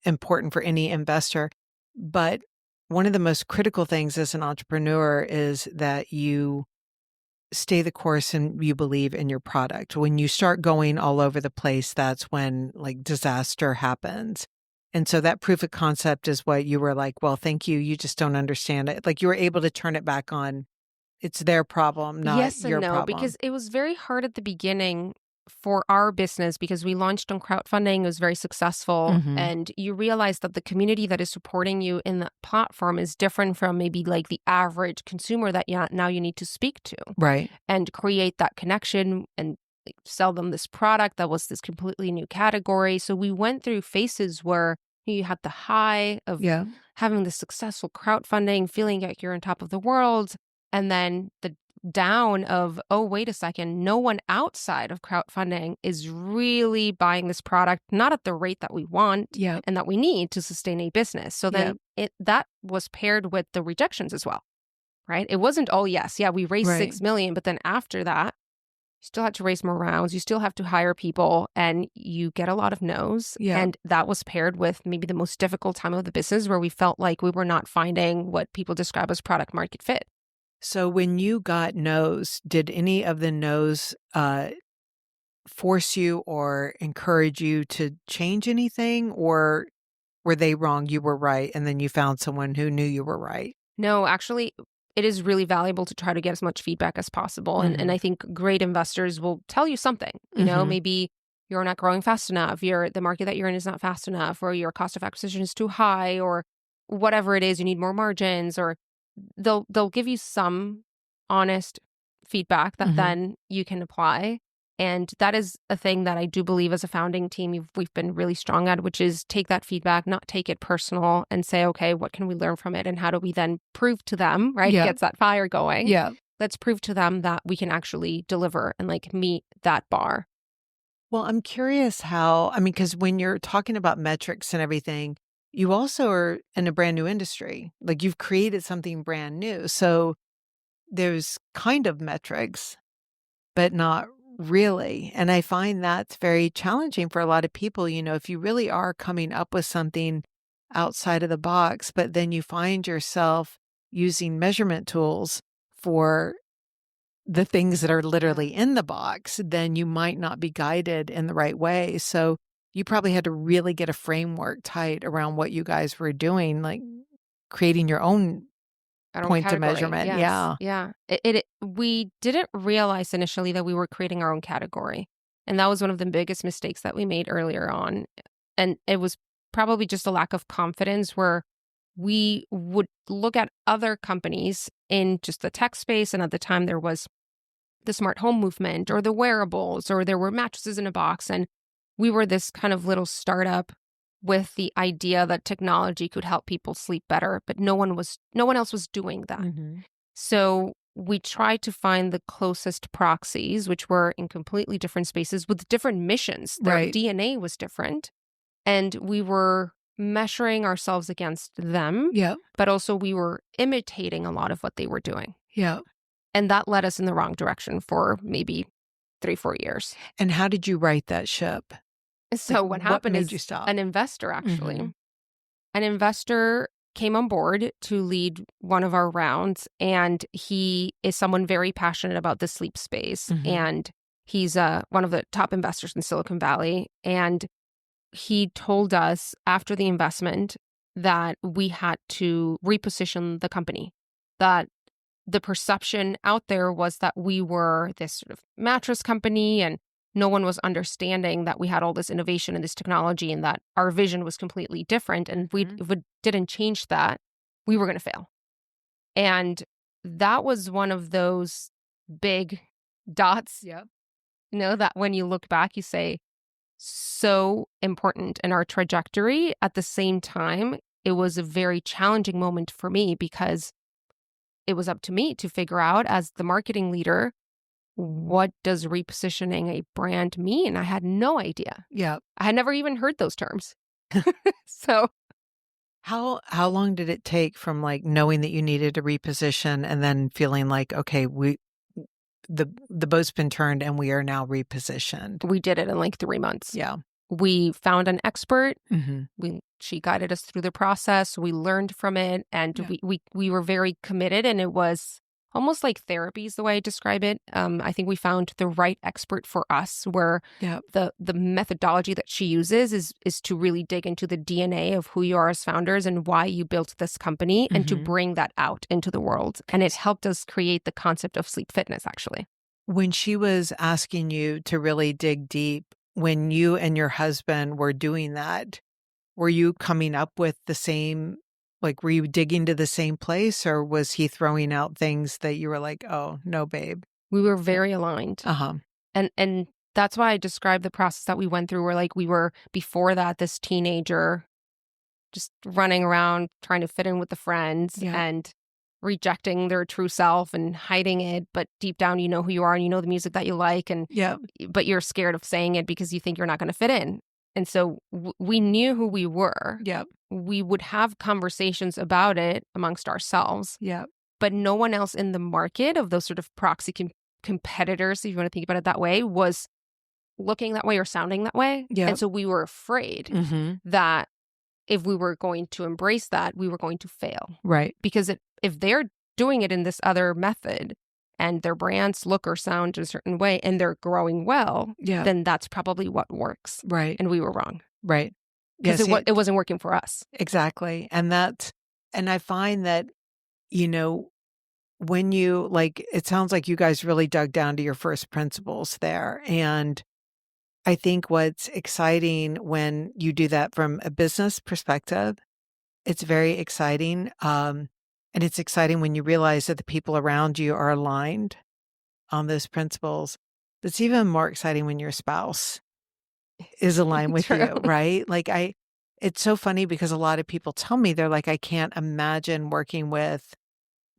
Speaker 1: important for any investor, but one of the most critical things as an entrepreneur is that you stay the course and you believe in your product. When you start going all over the place, that's when like disaster happens. And so that proof of concept is what you were like, well, thank you. You just don't understand it. Like you were able to turn it back on. It's their problem, not
Speaker 2: Yes and
Speaker 1: your
Speaker 2: no, because
Speaker 1: problem.
Speaker 2: it was very hard at the beginning for our business because we launched on crowdfunding. It was very successful.
Speaker 1: Hmm.
Speaker 2: And you realize that the community that is supporting you in that platform is different from maybe like the average consumer that now you need to speak to
Speaker 1: Right.
Speaker 2: and create that connection and like, sell them this product that was this completely new category. So we went through phases where you had the high of
Speaker 1: Yeah.
Speaker 2: having the successful crowdfunding, feeling like you're on top of the world, and then the down of, oh, wait a second, no one outside of crowdfunding is really buying this product, not at the rate that we want
Speaker 1: Yeah.
Speaker 2: and that we need to sustain a business. So
Speaker 1: Yeah.
Speaker 2: then that was paired with the rejections as well, right? It wasn't, oh, yes, yeah, we raised
Speaker 1: Right.
Speaker 2: 6 million, but then after that, you still have to raise more rounds. You still have to hire people and you get a lot of no's.
Speaker 1: Yeah.
Speaker 2: And that was paired with maybe the most difficult time of the business where we felt like we were not finding what people describe as product market fit.
Speaker 1: So when you got no's, did any of the no's force you or encourage you to change anything, or were they wrong, you were right, and then you found someone who knew you were right?
Speaker 2: No, actually, it is really valuable to try to get as much feedback as possible. And
Speaker 1: Mhm.
Speaker 2: I think great investors will tell you something.
Speaker 1: Mhm.
Speaker 2: Maybe you're not growing fast enough, the market that you're in is not fast enough, or your cost of acquisition is too high, or whatever it is, you need more margins, or they'll give you some honest feedback that
Speaker 1: Mhm.
Speaker 2: then you can apply. And that is a thing that I do believe as a founding team we've been really strong at, which is take that feedback, not take it personal, and say, okay, what can we learn from it? And how do we then prove to them, right? It
Speaker 1: Yeah.
Speaker 2: gets that fire going.
Speaker 1: Yeah.
Speaker 2: Let's prove to them that we can actually deliver and like meet that bar.
Speaker 1: Well, I'm curious how, I mean, because when you're talking about metrics and everything, you also are in a brand new industry. Like you've created something brand new. So there's kind of metrics, but not really. And I find that's very challenging for a lot of people. If you really are coming up with something outside of the box, but then you find yourself using measurement tools for the things that are
Speaker 2: Yeah.
Speaker 1: literally in the box, then you might not be guided in the right way. So you probably had to really get a framework tight around what you guys were doing, like creating your own
Speaker 2: Our own
Speaker 1: points of
Speaker 2: category.
Speaker 1: measurement.
Speaker 2: Yes.
Speaker 1: Yeah.
Speaker 2: Yeah. We didn't realize initially that we were creating our own category. And that was one of the biggest mistakes that we made earlier on. And it was probably just a lack of confidence where we would look at other companies in just the tech space. And at the time, there was the smart home movement or the wearables, or there were mattresses in a box. And we were this kind of little startup with the idea that technology could help people sleep better, but no one else was doing that.
Speaker 1: Mhm.
Speaker 2: So we tried to find the closest proxies, which were in completely different spaces with different missions. Their
Speaker 1: Right.
Speaker 2: DNA was different. And we were measuring ourselves against them,
Speaker 1: Yep.
Speaker 2: but also we were imitating a lot of what they were doing.
Speaker 1: Yep.
Speaker 2: And that led us in the wrong direction for maybe 3-4 years.
Speaker 1: And how did you right that ship? Like,
Speaker 2: So what
Speaker 1: what
Speaker 2: happened
Speaker 1: made you
Speaker 2: is
Speaker 1: stop?
Speaker 2: an investor actually,
Speaker 1: Mhm.
Speaker 2: an investor came on board to lead one of our rounds, and he is someone very passionate about the sleep space.
Speaker 1: Mhm.
Speaker 2: And he's one of the top investors in Silicon Valley. And he told us after the investment that we had to reposition the company, that the perception out there was that we were this sort of mattress company and no one was understanding that we had all this innovation and this technology and that our vision was completely different. And
Speaker 1: Mhm.
Speaker 2: if we didn't change that, we were going to fail. And that was one of those big dots,
Speaker 1: Yep.
Speaker 2: that when you look back, you say, so important in our trajectory. At the same time, it was a very challenging moment for me because it was up to me to figure out as the marketing leader, what does repositioning a brand mean? I had no idea.
Speaker 1: Yep.
Speaker 2: I had never even heard those terms. So
Speaker 1: How long did it take from, like, knowing that you needed to reposition and then feeling like, "Okay, the boat's been turned and we are now repositioned?"
Speaker 2: we did it in like 3 months.
Speaker 1: Yeah.
Speaker 2: We found an expert.
Speaker 1: Mm-hmm.
Speaker 2: She guided us through the process. We learned from it, and
Speaker 1: Yeah.
Speaker 2: we were very committed. And it was almost like therapy is the way I describe it. I think we found the right expert for us, where
Speaker 1: Yeah.
Speaker 2: the methodology that she uses is to really dig into the DNA of who you are as founders and why you built this company, and to
Speaker 1: Mm-hmm.
Speaker 2: bring that out into the world. And it helped us create the concept of sleep fitness, actually.
Speaker 1: When she was asking you to really dig deep, when you and your husband were doing that, were you coming up with the same, like, were you digging to the same place, or was he throwing out things that you were like, "Oh, no, babe."
Speaker 2: We were
Speaker 1: Yeah.
Speaker 2: very aligned.
Speaker 1: Uh-huh.
Speaker 2: And that's why I described the process that we went through, where like we were before that this teenager just running around trying to fit in with the friends
Speaker 1: Yeah.
Speaker 2: and rejecting their true self and hiding it, but deep down you know who you are and you know the music that you like, and
Speaker 1: Yeah.
Speaker 2: but you're scared of saying it because you think you're not going to fit in. And so we knew who we were.
Speaker 1: Yeah.
Speaker 2: We would have conversations about it amongst ourselves,
Speaker 1: Yeah.
Speaker 2: but no one else in the market of those sort of proxy competitors, if you want to think about it that way, was looking that way or sounding that way.
Speaker 1: Yeah.
Speaker 2: And so we were afraid
Speaker 1: Mm-hmm.
Speaker 2: that if we were going to embrace that, we were going to fail.
Speaker 1: Right.
Speaker 2: Because if they're doing it in this other method and their brands look or sound a certain way and they're growing well,
Speaker 1: Yeah.
Speaker 2: then that's probably what works.
Speaker 1: Right.
Speaker 2: And we were wrong.
Speaker 1: Right.
Speaker 2: Because
Speaker 1: Yes.
Speaker 2: it wasn't working for us.
Speaker 1: Exactly. And I find that, you know, when you, like, it sounds like you guys really dug down to your first principles there. And I think what's exciting when you do that from a business perspective, it's very exciting. And it's exciting when you realize that the people around you are aligned on those principles. It's even more exciting when your spouse is aligned with
Speaker 2: True.
Speaker 1: you, right? It's so funny because a lot of people tell me, they're like, I can't imagine working with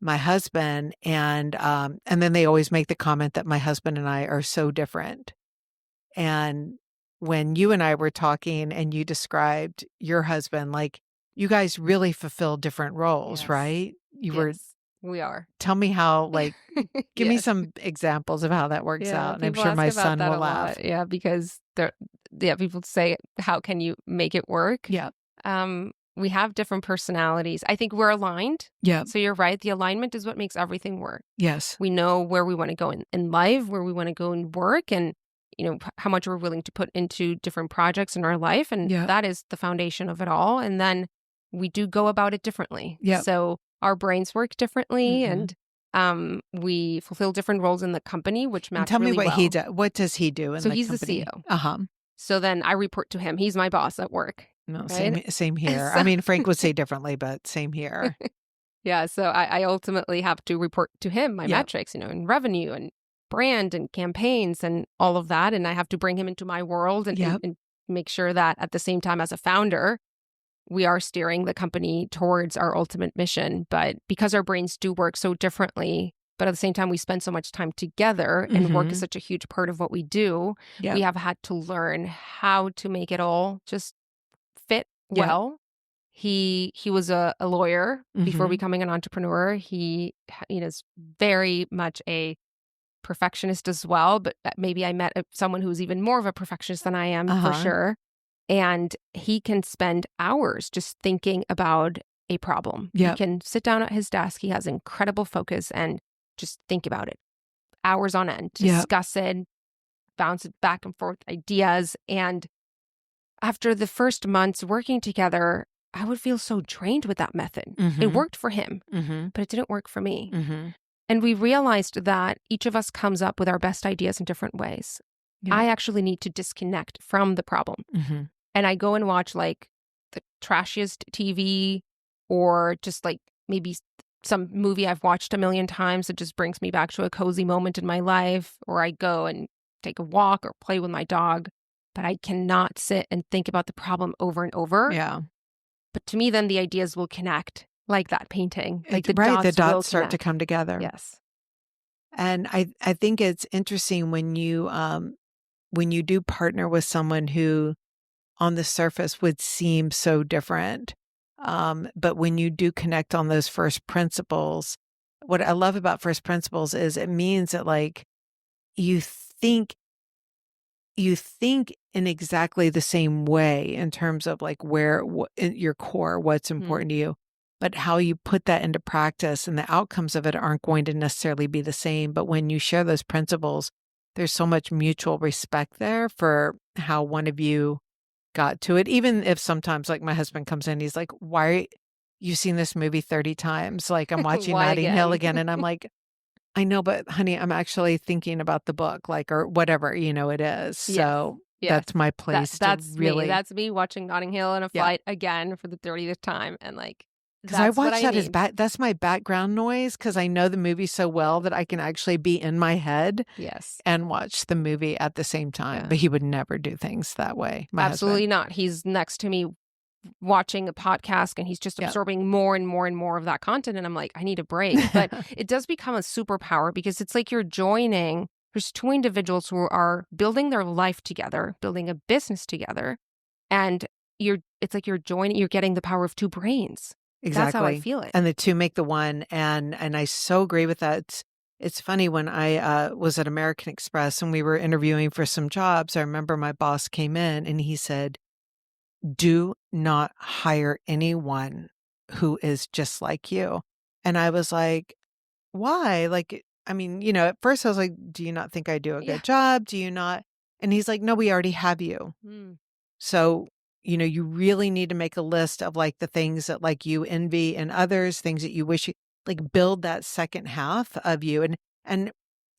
Speaker 1: my husband. And then they always make the comment that my husband and I are so different. And when you and I were talking and you described your husband, like, you guys really fulfill different roles,
Speaker 2: Yes.
Speaker 1: right?
Speaker 2: Yes, we are.
Speaker 1: Tell me how, like, give me
Speaker 2: Yes.
Speaker 1: some examples of how that works
Speaker 2: Yeah,
Speaker 1: out. And I'm
Speaker 2: people
Speaker 1: sure
Speaker 2: ask
Speaker 1: my
Speaker 2: about
Speaker 1: son
Speaker 2: that
Speaker 1: will
Speaker 2: a
Speaker 1: laugh.
Speaker 2: lot. Yeah, because people say, how can you make it work?
Speaker 1: Yeah.
Speaker 2: We have different personalities. I think we're aligned.
Speaker 1: Yeah.
Speaker 2: So you're right. The alignment is what makes everything work.
Speaker 1: Yes.
Speaker 2: We know where we want to go in life, where we want to go in work, and how much we're willing to put into different projects in our life. And
Speaker 1: Yeah.
Speaker 2: that is the foundation of it all. And then we do go about it differently.
Speaker 1: Yeah.
Speaker 2: So our brains work differently,
Speaker 1: Mhm.
Speaker 2: and we fulfill different roles in the company, which match
Speaker 1: And tell me
Speaker 2: really
Speaker 1: what
Speaker 2: well.
Speaker 1: he does. What does he do in
Speaker 2: So
Speaker 1: the
Speaker 2: he's the
Speaker 1: company?
Speaker 2: CEO.
Speaker 1: Uh-huh.
Speaker 2: So then I report to him. He's my boss at work.
Speaker 1: No,
Speaker 2: Right?
Speaker 1: same here.
Speaker 2: So-
Speaker 1: I mean, Frank would say differently, but same here.
Speaker 2: Yeah. So I ultimately have to report to him my
Speaker 1: Yeah.
Speaker 2: metrics, and revenue and brand and campaigns and all of that. And I have to bring him into my world and,
Speaker 1: Yep.
Speaker 2: and make sure that at the same time, as a founder, we are steering the company towards our ultimate mission. But because our brains do work so differently, but at the same time, we spend so much time together and work is
Speaker 1: Mhm.
Speaker 2: such a huge part of what we do.
Speaker 1: Yep.
Speaker 2: We have had to learn how to make it all just fit
Speaker 1: Yep.
Speaker 2: well. He was a lawyer before
Speaker 1: Mhm.
Speaker 2: becoming an entrepreneur. He is very much a perfectionist as well, but maybe I met someone who's even more of a perfectionist than I am, for
Speaker 1: Uh-huh.
Speaker 2: sure. And he can spend hours just thinking about a problem.
Speaker 1: Yep.
Speaker 2: He can sit down at his desk. He has incredible focus and just think about it hours on end,
Speaker 1: Yep.
Speaker 2: discuss it, bounce it back and forth ideas. And after the first months working together, I would feel so drained with that method. It
Speaker 1: Mhm.
Speaker 2: worked for him,
Speaker 1: Mhm.
Speaker 2: but it didn't work for me.
Speaker 1: Mhm.
Speaker 2: And we realized that each of us comes up with our best ideas in different ways.
Speaker 1: Yeah.
Speaker 2: I actually need to disconnect from the problem.
Speaker 1: Mhm.
Speaker 2: And I go and watch like the trashiest TV, or just like maybe some movie I've watched a million times that just brings me back to a cozy moment in my life. Or I go and take a walk or play with my dog. But I cannot sit and think about the problem over and over.
Speaker 1: Yeah.
Speaker 2: But to me, then the ideas will connect, like that painting. Like the
Speaker 1: Right, the
Speaker 2: dots will
Speaker 1: dots start to
Speaker 2: connect.
Speaker 1: come together.
Speaker 2: Yes.
Speaker 1: And I think it's interesting when you do partner with someone who on the surface would seem so different. But when you do connect on those first principles, what I love about first principles is it means that, like, you think you think in exactly the same way in terms of like in your core, what's
Speaker 2: Mm.
Speaker 1: important to you, but how you put that into practice and the outcomes of it aren't going to necessarily be the same. But when you share those principles, there's so much mutual respect there for how one of you got to it. Even if sometimes like my husband comes in, he's like, why you've seen this movie 30 times? Like I'm watching
Speaker 2: Why
Speaker 1: Notting Hill
Speaker 2: again?
Speaker 1: again. And I'm like, I know, but honey, I'm actually thinking about the book, like, or whatever, it is.
Speaker 2: Yes.
Speaker 1: So
Speaker 2: Yes.
Speaker 1: that's my
Speaker 2: That
Speaker 1: place to
Speaker 2: that's me.
Speaker 1: really,
Speaker 2: That's me watching Notting Hill in a
Speaker 1: yeah.
Speaker 2: flight again for the 30th time, and, like,
Speaker 1: Because I
Speaker 2: that's what
Speaker 1: watch
Speaker 2: I
Speaker 1: that as
Speaker 2: need.
Speaker 1: that's my background noise because I know the movie so well that I can actually be in my head
Speaker 2: Yes.
Speaker 1: and watch the movie at the same time.
Speaker 2: Yeah.
Speaker 1: But he would never do things that way, my husband.
Speaker 2: Absolutely not. He's next to me watching a podcast, and he's just
Speaker 1: Yeah.
Speaker 2: absorbing more and more and more of that content, and I'm like, "I need a break." But it does become a superpower because it's like there's two individuals who are building their life together, building a business together, and it's like you're getting the power of two brains. That's how I
Speaker 1: Exactly.
Speaker 2: feel it.
Speaker 1: And the 2 make the 1, and I so agree with that. It's funny when I, was at American Express and we were interviewing for some jobs, I remember my boss came in and he said, "Do not hire anyone who is just like you." And I was like, "Why?" Like, I mean, at first I was like, "Do you not think I do a
Speaker 2: Yeah.
Speaker 1: good job? Do you not?" And he's like, "No, we already have you."
Speaker 2: Mm.
Speaker 1: So, you really need to make a list of like the things that like you envy in others, things that you wish you like build that second half of you. And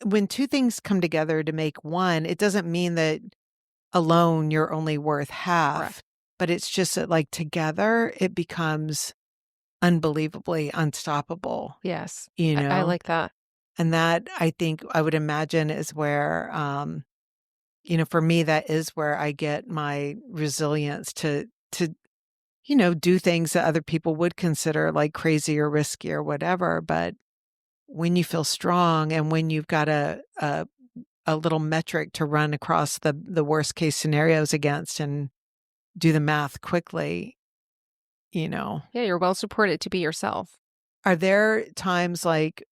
Speaker 1: when two things come together to make one, it doesn't mean that alone you're only worth
Speaker 2: Correct.
Speaker 1: half, but it's just that like together it becomes unbelievably unstoppable,
Speaker 2: Yes.
Speaker 1: you
Speaker 2: I
Speaker 1: know?
Speaker 2: like that.
Speaker 1: And that I think I would imagine is where for me, that is where I get my resilience to do things that other people would consider like crazy or risky or whatever. But when you feel strong and when you've got a little metric to run across the worst case scenarios against and do the math quickly, you know,
Speaker 2: Yeah, you're well supported to be yourself.
Speaker 1: are there times like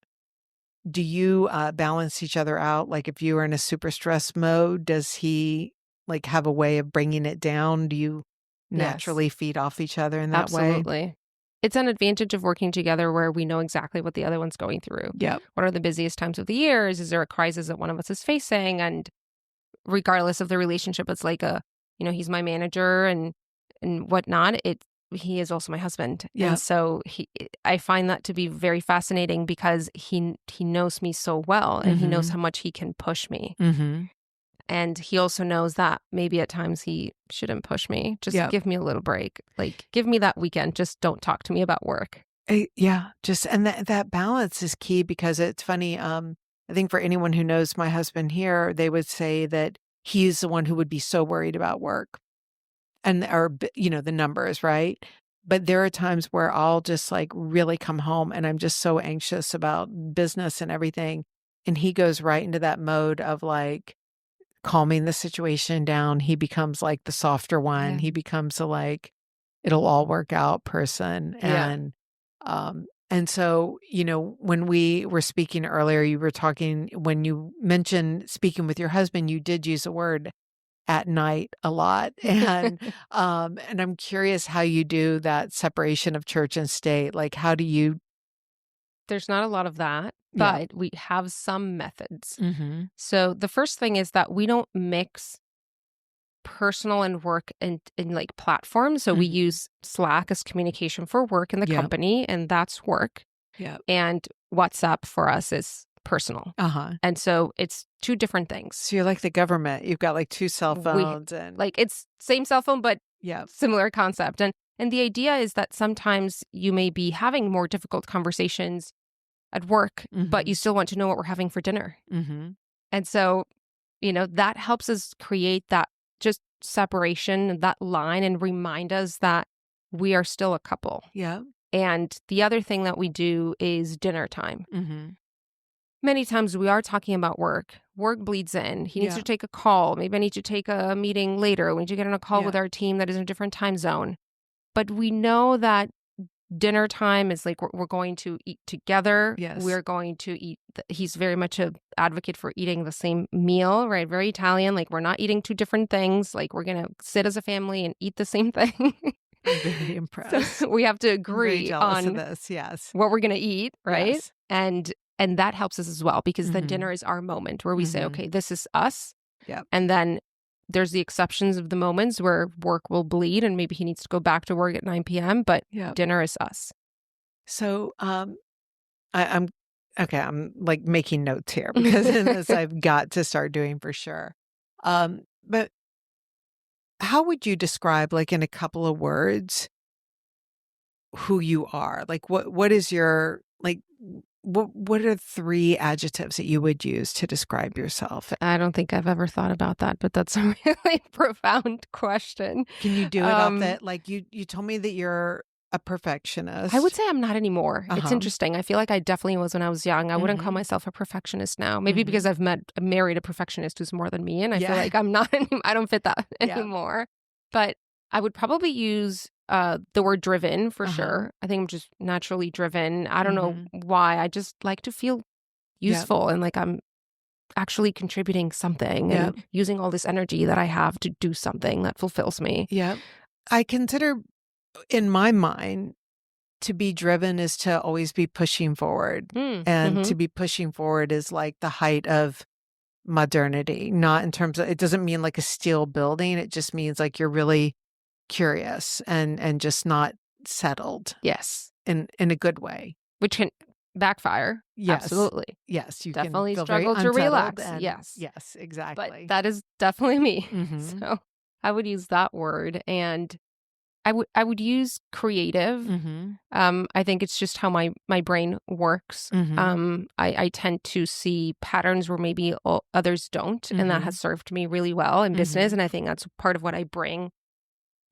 Speaker 1: do you balance each other out? Like if you are in a super stress mode, does he like have a way of bringing it down? Do you
Speaker 2: Yes.
Speaker 1: naturally feed off each other in that way?
Speaker 2: Absolutely. It's an advantage of working together where we know exactly what the other one's going through.
Speaker 1: Yep.
Speaker 2: What are the busiest times of the year? Is there a crisis that one of us is facing? And regardless of the relationship, it's like he's my manager and whatnot. He is also my husband. And
Speaker 1: Yep.
Speaker 2: so I find that to be very fascinating because he knows me so well and he knows
Speaker 1: Mhm.
Speaker 2: how much he can push me.
Speaker 1: Mhm.
Speaker 2: And he also knows that maybe at times he shouldn't push me. Just
Speaker 1: Yep.
Speaker 2: give me a little break. Like, give me that weekend. Just don't talk to me about work.
Speaker 1: Yeah, just and that balance is key because it's funny, I think for anyone who knows my husband here, they would say that he's the one who would be so worried about work and the numbers, right? But there are times where I'll just like really come home and I'm just so anxious about business and everything. And he goes right into that mode of like calming the situation down. He becomes like the softer one.
Speaker 2: Yeah.
Speaker 1: He becomes a like, it'll all work out person.
Speaker 2: Yeah.
Speaker 1: And so, when we were speaking earlier, you were talking, when you mentioned speaking with your husband, you did use the word at night a lot. And I'm curious how you do that separation of church and state. Like, how do you,
Speaker 2: There's not a lot of that,
Speaker 1: yeah.
Speaker 2: but we have some methods.
Speaker 1: Mm-hmm.
Speaker 2: So the first thing is that we don't mix personal and work in like platforms. So we
Speaker 1: Mm-hmm.
Speaker 2: use Slack as communication for work in the
Speaker 1: Yeah.
Speaker 2: company, and that's work.
Speaker 1: Yeah.
Speaker 2: And WhatsApp for us is personal.
Speaker 1: Uh-huh.
Speaker 2: And so it's two different things.
Speaker 1: So you're like the government. You've got like two cell
Speaker 2: We
Speaker 1: phones and
Speaker 2: like it's same cell phone, but
Speaker 1: yeah.
Speaker 2: similar concept. And the idea is that sometimes you may be having more difficult conversations at work, but you still want to know what we're having for dinner.
Speaker 1: Mm-hmm.
Speaker 2: And so, that helps us create that just separation, that line, and remind us that we are still a couple.
Speaker 1: Yeah.
Speaker 2: And the other thing that we do is dinner time.
Speaker 1: Mm-hmm.
Speaker 2: Many times we are talking about work. Work bleeds in. He needs
Speaker 1: Yeah.
Speaker 2: to take a call. Maybe I need to take a meeting later. We need to get on a call with
Speaker 1: Yeah.
Speaker 2: our team that is in a different time zone. But we know that dinner time is like we're going to eat together.
Speaker 1: Yes.
Speaker 2: We're going to eat. He's very much a advocate for eating the same meal, right? Very Italian. Like we're not eating two different things. Like we're going to sit as a family and eat the same thing.
Speaker 1: I'm very impressed.
Speaker 2: So we have to
Speaker 1: I'm very
Speaker 2: agree
Speaker 1: jealous of
Speaker 2: on
Speaker 1: this. Yes.
Speaker 2: what we're going to eat, right?
Speaker 1: Yes.
Speaker 2: And that helps us as well because then
Speaker 1: Mhm.
Speaker 2: dinner is our moment where we say,
Speaker 1: Mhm.
Speaker 2: okay, this is us.
Speaker 1: Yep.
Speaker 2: And then there's the exceptions of the moments where work will bleed and maybe he needs to go back to work at 9 p.m., but
Speaker 1: Yep.
Speaker 2: dinner is us.
Speaker 1: So, I'm okay. I'm like making notes here because this I've got to start doing for sure. But how would you describe, like in a couple of words, who you are? Like, what is your like? What are 3 adjectives that you would use to describe yourself?
Speaker 2: I don't think I've ever thought about that, but that's a really profound question.
Speaker 1: Can you do it off that? Like you told me that you're a perfectionist.
Speaker 2: I would say I'm not anymore. It's
Speaker 1: Uh-huh.
Speaker 2: interesting. I feel like I definitely was when I was young. I wouldn't call
Speaker 1: Mhm.
Speaker 2: myself a perfectionist now. Maybe
Speaker 1: Mhm.
Speaker 2: because I've married a perfectionist who's more than me, and I feel
Speaker 1: Yeah.
Speaker 2: like I'm not. I don't fit that
Speaker 1: Yeah.
Speaker 2: anymore. But I would probably use the word driven for
Speaker 1: Uh-huh.
Speaker 2: sure. I think I'm just naturally driven. I don't know
Speaker 1: Mhm.
Speaker 2: why. I just like to feel
Speaker 1: Yep.
Speaker 2: useful and like I'm actually contributing something
Speaker 1: Yep.
Speaker 2: and using all this energy that I have to do something that fulfills me.
Speaker 1: Yep. I consider, in my mind, to be driven is to always be pushing forward. And
Speaker 2: Mm-hmm.
Speaker 1: to be pushing forward is like the height of modernity, not in terms of, it doesn't mean like a steel building. It just means like you're really curious and just not settled
Speaker 2: Yes.
Speaker 1: in a good way.
Speaker 2: Which can backfire.
Speaker 1: Yes.
Speaker 2: Absolutely.
Speaker 1: Yes. You can
Speaker 2: Definitely
Speaker 1: feel very
Speaker 2: struggle to
Speaker 1: unsettled
Speaker 2: relax.
Speaker 1: and
Speaker 2: Yes.
Speaker 1: yes,
Speaker 2: But
Speaker 1: exactly.
Speaker 2: that is definitely me.
Speaker 1: Mhm.
Speaker 2: So I would use that word. And I would use creative.
Speaker 1: Mhm.
Speaker 2: I think it's just how my brain works.
Speaker 1: Mhm.
Speaker 2: I tend to see patterns where maybe others don't, and that
Speaker 1: Mhm.
Speaker 2: has served me really well in business.
Speaker 1: Mhm.
Speaker 2: And I think that's part of what I bring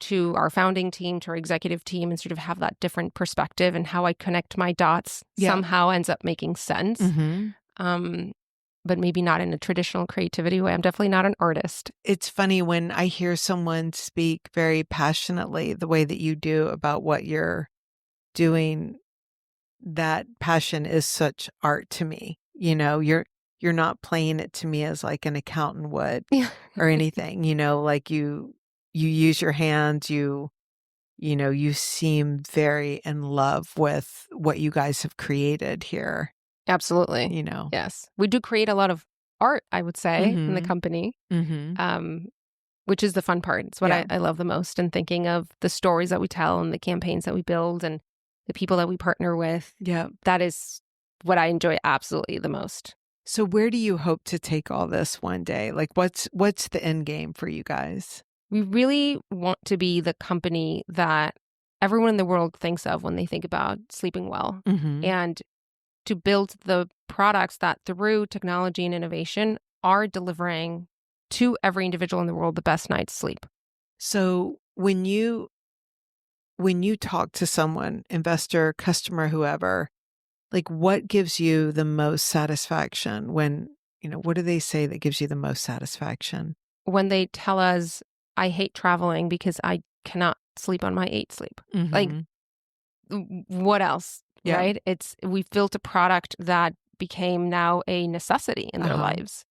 Speaker 2: to our founding team, to our executive team, and sort of have that different perspective and how I connect my dots
Speaker 1: Yeah.
Speaker 2: somehow ends up making sense.
Speaker 1: Mhm.
Speaker 2: Um, but maybe not in a traditional creativity way. I'm definitely not an artist.
Speaker 1: It's funny when I hear someone speak very passionately the way that you do about what you're doing, that passion is such art to me. You know, you're not playing it to me as like an accountant would
Speaker 2: Yeah.
Speaker 1: or anything, like you use your hands, you seem very in love with what you guys have created here,
Speaker 2: Absolutely.
Speaker 1: you know.
Speaker 2: Yes. We do create a lot of art, I would say, in the
Speaker 1: Mhm.
Speaker 2: company,
Speaker 1: Mhm.
Speaker 2: which is the fun part. It's what
Speaker 1: Yeah.
Speaker 2: I love the most. And thinking of the stories that we tell and the campaigns that we build and the people that we partner with.
Speaker 1: Yeah.
Speaker 2: That is what I enjoy absolutely the most.
Speaker 1: So where do you hope to take all this one day? Like what's the end game for you guys?
Speaker 2: We really want to be the company that everyone in the world thinks of when they think about sleeping well.
Speaker 1: Mhm.
Speaker 2: And to build the products that through technology and innovation are delivering to every individual in the world the best night's sleep.
Speaker 1: So when you talk to someone, investor, customer, whoever, like what gives you the most satisfaction what do they say that gives you the most satisfaction?
Speaker 2: When they tell us, I hate traveling because I cannot sleep on my 8 sleep. Like,
Speaker 1: Mhm.
Speaker 2: what else,
Speaker 1: Yeah.
Speaker 2: right? We've built a product that became now a necessity in their
Speaker 1: Uh-huh.
Speaker 2: lives.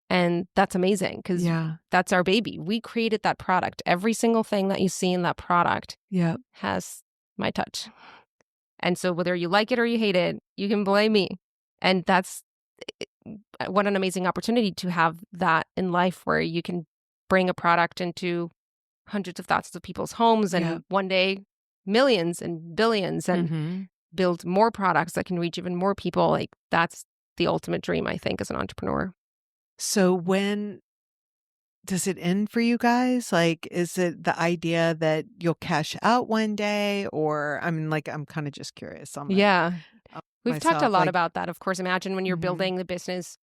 Speaker 2: And that's amazing because
Speaker 1: Yeah.
Speaker 2: that's our baby. We created that product. Every single thing that you see in that product
Speaker 1: Yeah.
Speaker 2: has my touch. And so whether you like it or you hate it, you can blame me. And that's what an amazing opportunity to have that in life where you can bring a product into hundreds of thousands of people's homes and
Speaker 1: Yeah.
Speaker 2: one day millions and billions and
Speaker 1: Mhm.
Speaker 2: build more products that can reach even more people. Like that's the ultimate dream, I think, as an entrepreneur.
Speaker 1: So when does it end for you guys? Like, is it the idea that you'll cash out one day? Or I mean, like, I'm kind of just curious on
Speaker 2: Yeah. We've talked a
Speaker 1: myself.
Speaker 2: lot
Speaker 1: Like,
Speaker 2: about that. Of course, imagine when you're
Speaker 1: mhm.
Speaker 2: building the business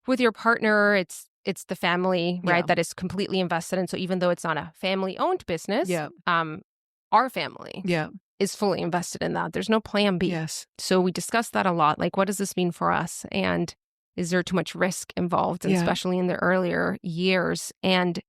Speaker 2: with your partner, it's the family,
Speaker 1: Yeah.
Speaker 2: right, that is completely invested. And so even though it's not a family-owned business,
Speaker 1: Yeah.
Speaker 2: our family
Speaker 1: Yeah.
Speaker 2: is fully invested in that. There's no plan B.
Speaker 1: Yes.
Speaker 2: So we discussed that a lot. Like, what does this mean for us? And is there too much risk involved, and
Speaker 1: Yeah.
Speaker 2: especially in the earlier years? And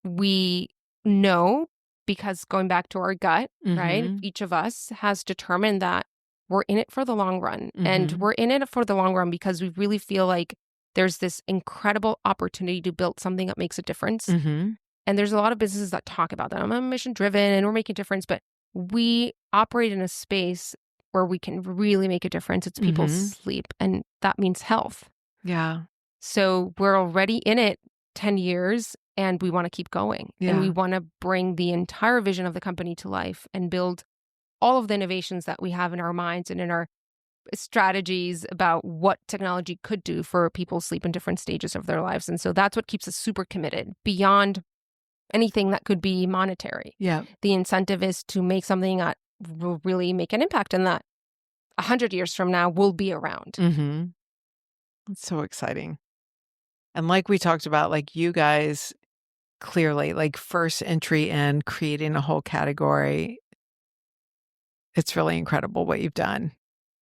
Speaker 2: we know because going back to our gut, right?
Speaker 1: Mhm.
Speaker 2: Each of us has determined that we're in it for the long run. And
Speaker 1: Mhm.
Speaker 2: we're in it for the long run because we really feel like there's this incredible opportunity to build something that makes a difference.
Speaker 1: Mhm.
Speaker 2: And there's a lot of businesses that talk about that. I'm mission driven and we're making a difference, but we operate in a space where we can really make a difference. It's people's
Speaker 1: Mhm.
Speaker 2: sleep, and that means health.
Speaker 1: Yeah.
Speaker 2: So we're already in it 10 years and we want to keep going. And we
Speaker 1: Yeah.
Speaker 2: want to bring the entire vision of the company to life and build all of the innovations that we have in our minds and in our strategies about what technology could do for people's sleep in different stages of their lives. And so that's what keeps us super committed beyond anything that could be monetary.
Speaker 1: Yeah.
Speaker 2: The incentive is to make something that will really make an impact and that 100 years from now will be around.
Speaker 1: Mhm. It's so exciting. And like we talked about, like you guys clearly, like first entry in creating a whole category. It's really incredible what you've done.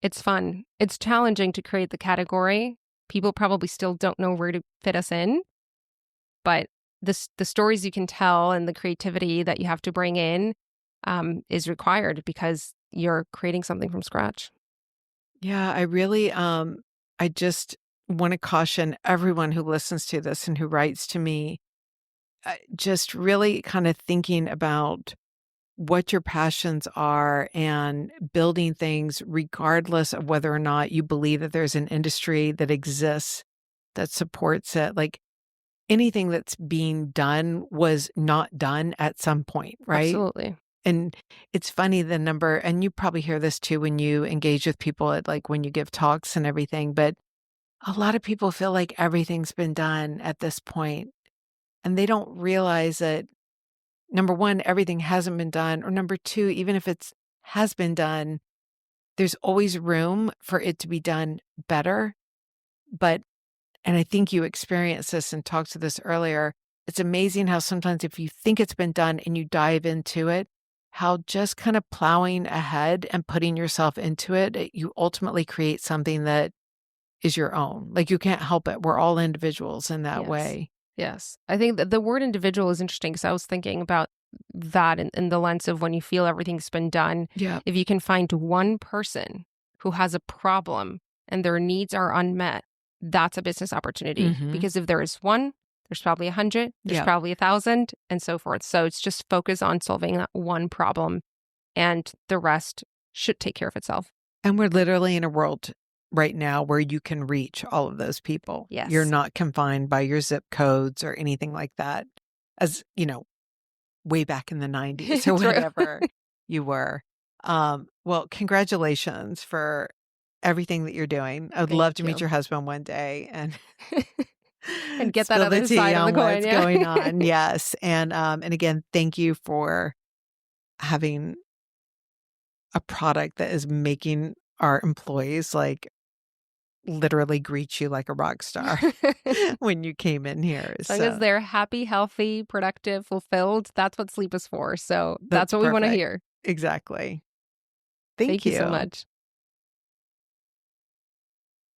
Speaker 2: It's fun. It's challenging to create the category. People probably still don't know where to fit us in, but the stories you can tell and the creativity that you have to bring in is required because you're creating something from scratch.
Speaker 1: Yeah, I really I just want to caution everyone who listens to this and who writes to me, just really kind of thinking about what your passions are and building things regardless of whether or not you believe that there's an industry that exists that supports it. Like anything that's being done was not done at some point, right?
Speaker 2: Absolutely.
Speaker 1: And it's funny the number, and you probably hear this too when you engage with people at like when you give talks and everything, but a lot of people feel like everything's been done at this point, and they don't realize that number one, everything hasn't been done, or number two, even if it's has been done, there's always room for it to be done better. But and I think you experienced this and talked to this earlier. It's amazing how sometimes if you think it's been done and you dive into it, how just kind of plowing ahead and putting yourself into it, you ultimately create something that is your own. Like you can't help it. We're all individuals in that
Speaker 2: Yes.
Speaker 1: way.
Speaker 2: Yes. I think that the word individual is interesting because I was thinking about that in the lens of when you feel everything's been done.
Speaker 1: Yeah.
Speaker 2: If you can find one person who has a problem and their needs are unmet, that's a business opportunity.
Speaker 1: Hmm.
Speaker 2: Because if there is one, there's probably 100, there's
Speaker 1: Yeah.
Speaker 2: probably 1,000, and so forth. So it's just focus on solving that one problem, and the rest should take care of itself.
Speaker 1: And we're literally in a world right now where you can reach all of those people. You're
Speaker 2: Yes.
Speaker 1: not confined by your zip codes or anything like that, as way back in the 90s or
Speaker 2: True.
Speaker 1: whatever you were. Well, congratulations for everything that you're doing. I would
Speaker 2: Thank
Speaker 1: love to meet
Speaker 2: you.
Speaker 1: your husband one day and
Speaker 2: And get that
Speaker 1: spill the
Speaker 2: other
Speaker 1: tea
Speaker 2: side of the
Speaker 1: on
Speaker 2: coin.
Speaker 1: what's
Speaker 2: Yeah.
Speaker 1: going on. Yes. And again, thank you for having a product that is making our employees like literally greet you like a rock star when you came in here.
Speaker 2: As long as
Speaker 1: So
Speaker 2: they're happy, healthy, productive, fulfilled, that's what sleep is for. So that's
Speaker 1: that's
Speaker 2: what we want to
Speaker 1: perfect.
Speaker 2: hear.
Speaker 1: Exactly. Thank
Speaker 2: Thank you so
Speaker 1: you.
Speaker 2: much.